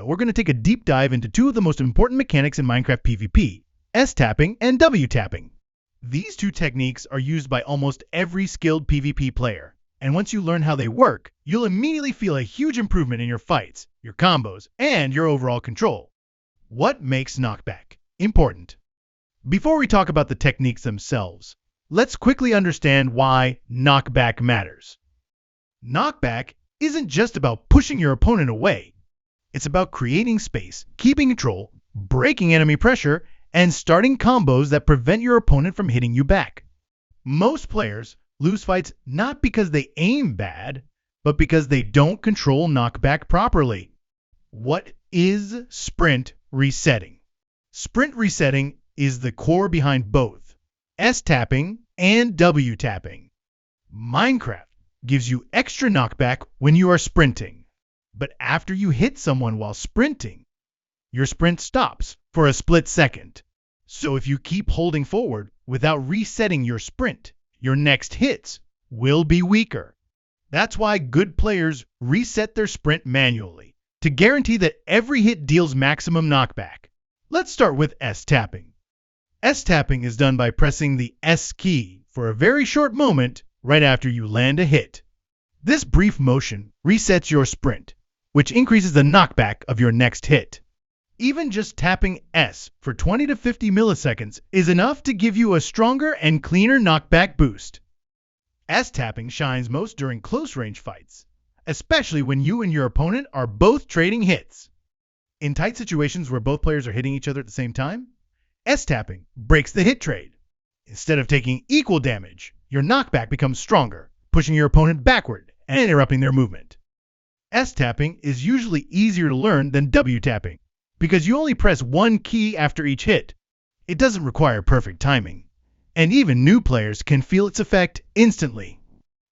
video, we're going to take a deep dive into two of the most important mechanics in Minecraft PvP, S-tapping and W-tapping. These two techniques are used by almost every skilled PvP player, and once you learn how they work, you'll immediately feel a huge improvement in your fights, your combos, and your overall control. What makes knockback important? Before we talk about the techniques themselves, let's quickly understand why knockback matters. Knockback isn't just about pushing your opponent away. It's about creating space, keeping control, breaking enemy pressure, and starting combos that prevent your opponent from hitting you back. Most players lose fights not because they aim bad, but because they don't control knockback properly. What is sprint resetting? Sprint resetting is the core behind both S-tapping and W-tapping. Minecraft gives you extra knockback when you are sprinting, but after you hit someone while sprinting, your sprint stops for a split second. So if you keep holding forward without resetting your sprint, your next hits will be weaker. That's why good players reset their sprint manually to guarantee that every hit deals maximum knockback. Let's start with S-tapping. S-tapping is done by pressing the S key for a very short moment right after you land a hit. This brief motion resets your sprint, which increases the knockback of your next hit. Even just tapping S for 20 to 50 milliseconds is enough to give you a stronger and cleaner knockback boost. S-tapping shines most during close-range fights, especially when you and your opponent are both trading hits. In tight situations where both players are hitting each other at the same time, S-tapping breaks the hit trade. Instead of taking equal damage, your knockback becomes stronger, pushing your opponent backward and interrupting their movement. S-tapping is usually easier to learn than W-tapping because you only press one key after each hit. It doesn't require perfect timing, and even new players can feel its effect instantly.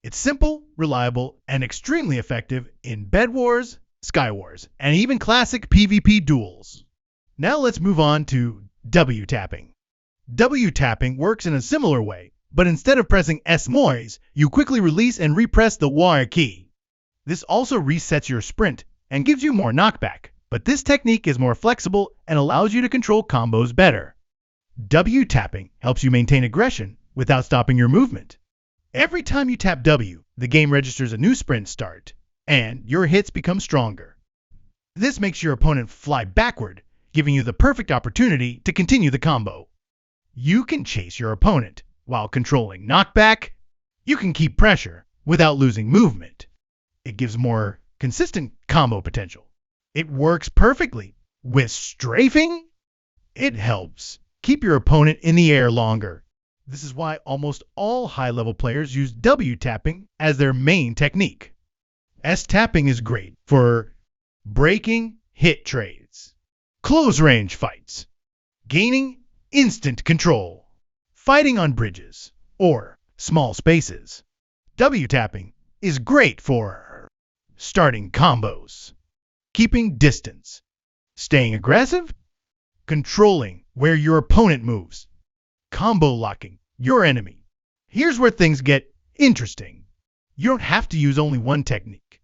It's simple, reliable, and extremely effective in Bed Wars, Sky Wars, and even classic PvP duels. Now let's move on to W-tapping. W-tapping works in a similar way, but instead of pressing S moise, you quickly release and repress the Y key. This also resets your sprint and gives you more knockback, but this technique is more flexible and allows you to control combos better. W-tapping helps you maintain aggression without stopping your movement. Every time you tap W, the game registers a new sprint start, and your hits become stronger. This makes your opponent fly backward, giving you the perfect opportunity to continue the combo. You can chase your opponent while controlling knockback. You can keep pressure without losing movement. It gives more consistent combo potential. It works perfectly with strafing. It helps keep your opponent in the air longer. This is why almost all high-level players use W-tapping as their main technique. S-tapping is great for breaking hit trades, close-range fights, gaining instant control, fighting on bridges, or small spaces. W-tapping is great for starting combos, keeping distance, staying aggressive, controlling where your opponent moves, combo locking your enemy. Here's where things get interesting. You don't have to use only one technique.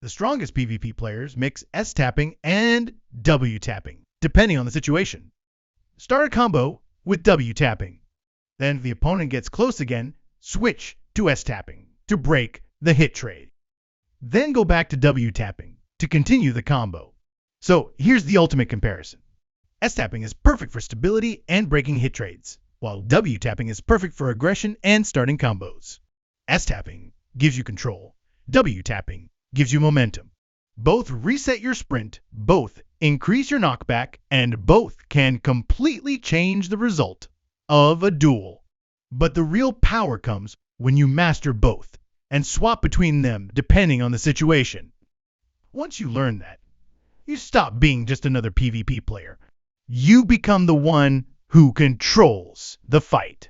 The strongest PvP players mix S-tapping and W-tapping, depending on the situation. Start a combo with W-tapping. Then if the opponent gets close again, switch to S-tapping to break the hit trade. Then go back to W-tapping to continue the combo. So here's the ultimate comparison. S-tapping is perfect for stability and breaking hit trades, while W-tapping is perfect for aggression and starting combos. S-tapping gives you control. W-tapping gives you momentum. Both reset your sprint, both increase your knockback, and both can completely change the result of a duel. But the real power comes when you master both and swap between them depending on the situation. Once you learn that, you stop being just another PvP player. You become the one who controls the fight.